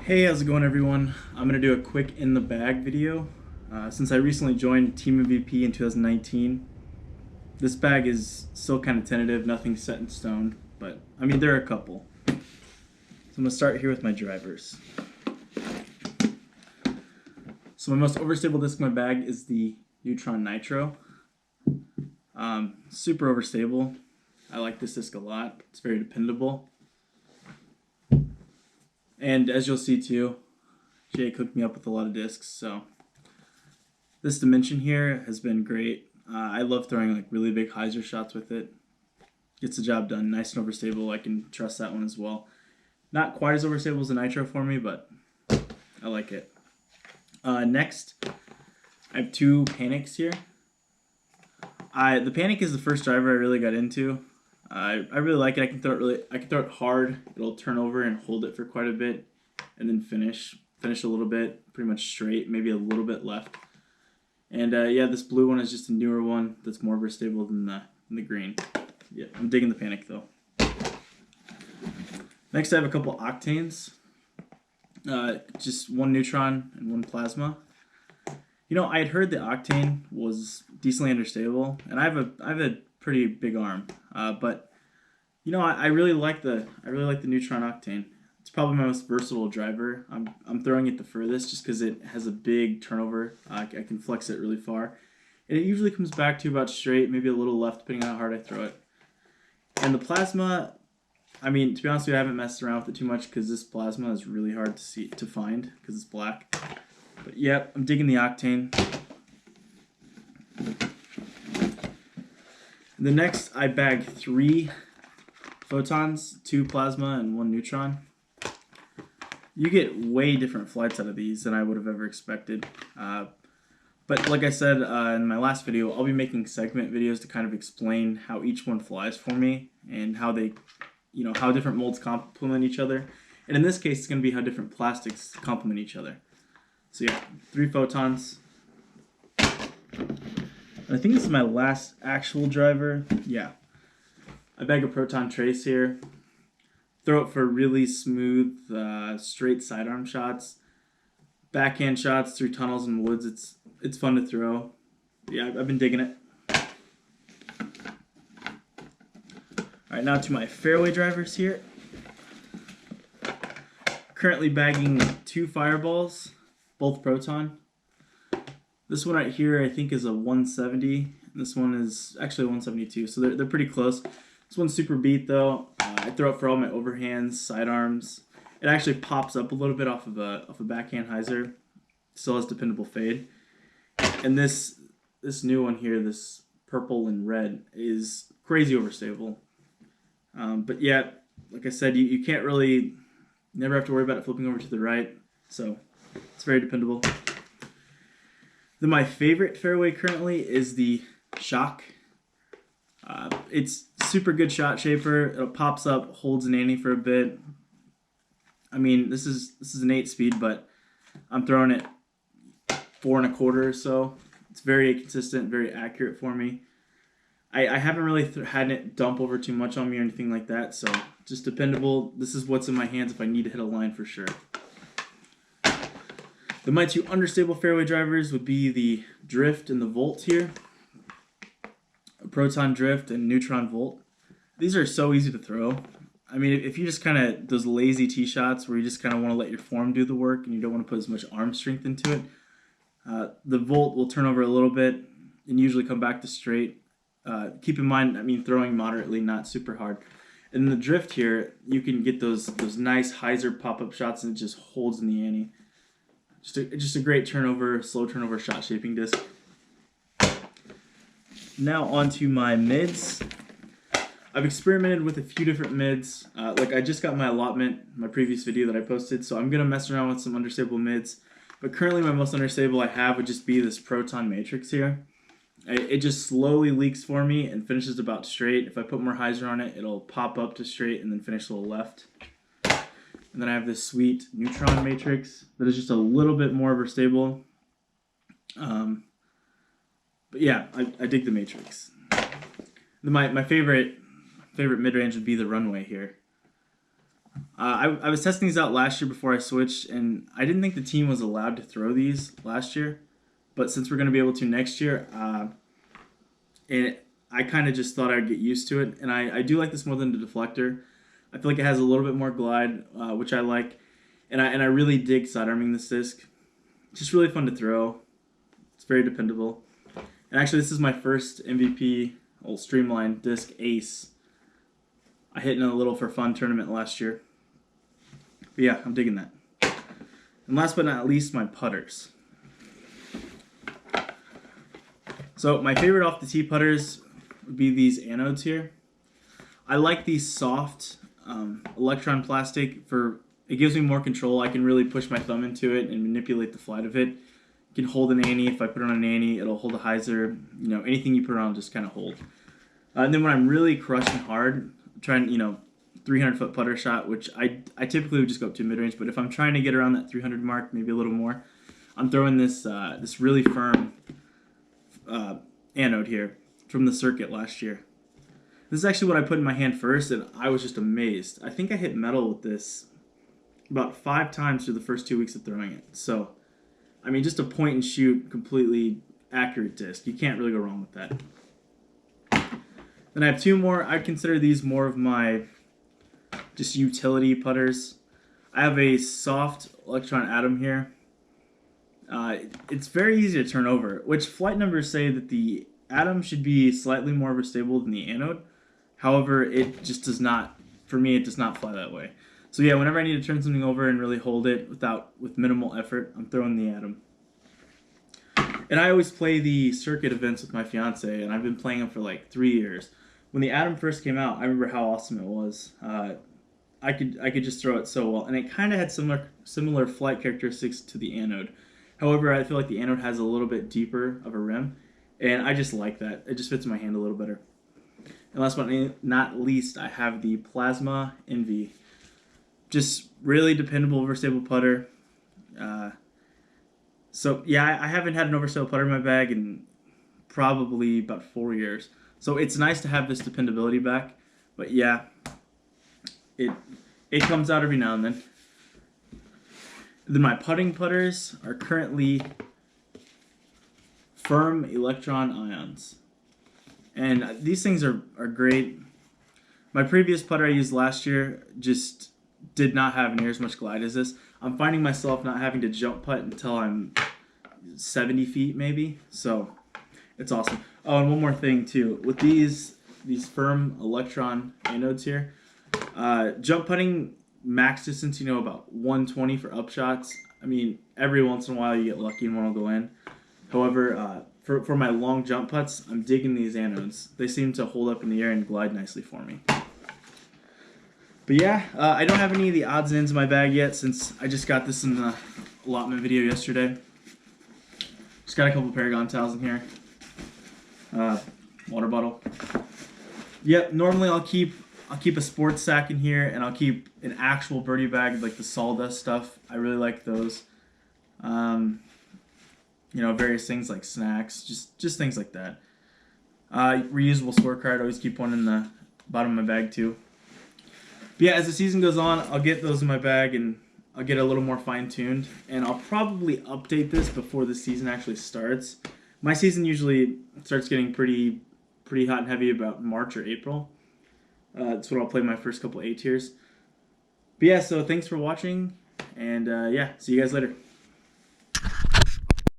Hey, how's it going everyone? I'm going to do a quick in the bag video. Since I recently joined Team MVP in 2019, this bag is still kind of tentative, nothing set in stone, but I mean there are a couple. So I'm going to start here with my drivers. So my most overstable disc in my bag is the Neutron Nitro. Super overstable. I like this disc a lot. It's very dependable. And as you'll see too, Jake hooked me up with a lot of discs, so this dimension here has been great. I love throwing like really big hyzer shots with it. Gets the job done, nice and overstable. I can trust that one as well. Not quite as overstable as the Nitro for me, but I like it. Next, I have two Panics here. The Panic is the first driver I really got into. I really like it. I can throw it hard. It'll turn over and hold it for quite a bit, and then finish a little bit, pretty much straight, maybe a little bit left. And yeah, this blue one is just a newer one that's more overstable than the green. Yeah, I'm digging the Panic though. Next, I have a couple Octanes. Just one Neutron and one Plasma. You know, I had heard the Octane was decently understable, and I have a pretty big arm, but you know, I really like the Neutron Octane. It's probably my most versatile driver. I'm throwing it the furthest just because it has a big turnover. I can flex it really far, and it usually comes back to about straight, maybe a little left depending on how hard I throw it. And the Plasma, I mean, to be honest with you, I haven't messed around with it too much because this Plasma is really hard to find because it's black. But yeah, I'm digging the Octane. The next, I bag 3 Photons, 2 Plasma, and 1 Neutron. You get way different flights out of these than I would have ever expected. But like I said in my last video, I'll be making segment videos to kind of explain how each one flies for me and how they, you know, how different molds complement each other. And in this case, it's going to be how different plastics complement each other. So yeah, 3 Photons. I think this is my last actual driver. Yeah. I bag a Proton Trace here. Throw it for really smooth, straight sidearm shots. Backhand shots through tunnels and woods. It's fun to throw. Yeah, I've been digging it. Alright, now to my fairway drivers here. Currently bagging 2 Fireballs, both Proton. This one right here I think is a 170, and this one is actually a 172, so they're pretty close. This one's super beat though. I throw it for all my overhands, sidearms. It actually pops up a little bit off of a backhand hyzer. Still has dependable fade. And this new one here, this purple and red, is crazy overstable. But yeah, like I said, you can't really, never have to worry about it flipping over to the right, so it's very dependable. Then my favorite fairway currently is the Shock. It's super good shot shaper. It pops up, holds an ante for a bit. I mean, this is an 8 speed, but I'm throwing it 4 1/4 or so. It's very consistent, very accurate for me. I haven't really had it dump over too much on me or anything like that, so just dependable. This is what's in my hands if I need to hit a line for sure. Then my 2 understable fairway drivers would be the Drift and the Volt here. Proton Drift and Neutron Volt. These are so easy to throw. I mean, if you just kind of, those lazy tee shots where you just kind of want to let your form do the work and you don't want to put as much arm strength into it, the Volt will turn over a little bit and usually come back to straight. Keep in mind, I mean, throwing moderately, not super hard. And in the Drift here, you can get those nice hyzer pop-up shots and it just holds in the ante. Just a great turnover, slow turnover shot shaping disc. Now onto my mids. I've experimented with a few different mids. Like I just got my allotment, my previous video that I posted, so I'm gonna mess around with some understable mids. But currently my most understable I have would just be this Proton Matrix here. It just slowly leaks for me and finishes about straight. If I put more hyzer on it, it'll pop up to straight and then finish a little left. And then I have this sweet Neutron Matrix that is just a little bit more overstable. But yeah, I dig the Matrix. Then my favorite mid-range would be the Runway here. I was testing these out last year before I switched, and I didn't think the team was allowed to throw these last year. But since we're going to be able to next year, and I kind of just thought I'd get used to it. And I do like this more than the deflector. I feel like it has a little bit more glide, which I like. And I really dig sidearming this disc. It's just really fun to throw. It's very dependable. And actually, this is my first MVP, old Streamline disc ace. I hit in a little for fun tournament last year. But yeah, I'm digging that. And last but not least, my putters. So my favorite off the tee putters would be these anodes here. I like these soft electron plastic for it gives me more control. I can really push my thumb into it and manipulate the flight of it. You can hold an ante. If I put it on an ante, it'll hold a hyzer. You know, anything you put it on, just kind of hold. And then when I'm really crushing hard, trying 300-foot putter shot, which I typically would just go up to mid-range, but if I'm trying to get around that 300 mark, maybe a little more, I'm throwing this this really firm anode here from the circuit last year. This is actually what I put in my hand first, and I was just amazed. I think I hit metal with this about 5 times through the first 2 weeks of throwing it. So, I mean, just a point and shoot, completely accurate disc. You can't really go wrong with that. Then I have 2 more. I'd consider these more of my just utility putters. I have a soft electron atom here. It's very easy to turn over, which flight numbers say that the atom should be slightly more overstable than the anode. However, it just does not, for me, it does not fly that way. So yeah, whenever I need to turn something over and really hold it with minimal effort, I'm throwing the atom. And I always play the circuit events with my fiance, and I've been playing them for like 3 years. When the atom first came out, I remember how awesome it was. I could just throw it so well, and it kind of had similar flight characteristics to the anode. However, I feel like the anode has a little bit deeper of a rim, and I just like that. It just fits my hand a little better. And last but not least, I have the Plasma Envy. Just really dependable, overstable putter. So yeah, I haven't had an overstable putter in my bag in probably about 4 years. So it's nice to have this dependability back. But yeah, it comes out every now and then. Then my putting putters are currently firm electron ions. And these things are great. My previous putter I used last year just did not have near as much glide as this. I'm finding myself not having to jump putt until I'm 70 feet maybe. So it's awesome. Oh, and one more thing too. With these firm electron anodes here, jump putting max distance, about 120 for upshots. I mean, every once in a while you get lucky and one will go in. However, for my long jump putts, I'm digging these anodes. They seem to hold up in the air and glide nicely for me. But yeah, I don't have any of the odds and ends in my bag yet since I just got this in the allotment video yesterday. Just got a couple Paragon towels in here. Water bottle. Yep, normally I'll keep a sports sack in here, and I'll keep an actual birdie bag, like the sawdust stuff. I really like those. Various things like snacks, just things like that. Reusable scorecard, always keep one in the bottom of my bag too. But yeah, as the season goes on, I'll get those in my bag and I'll get a little more fine-tuned, and I'll probably update this before the season actually starts. My season usually starts getting pretty hot and heavy about March or April. That's when I'll play my first couple A tiers. But yeah, so thanks for watching, and yeah, see you guys later.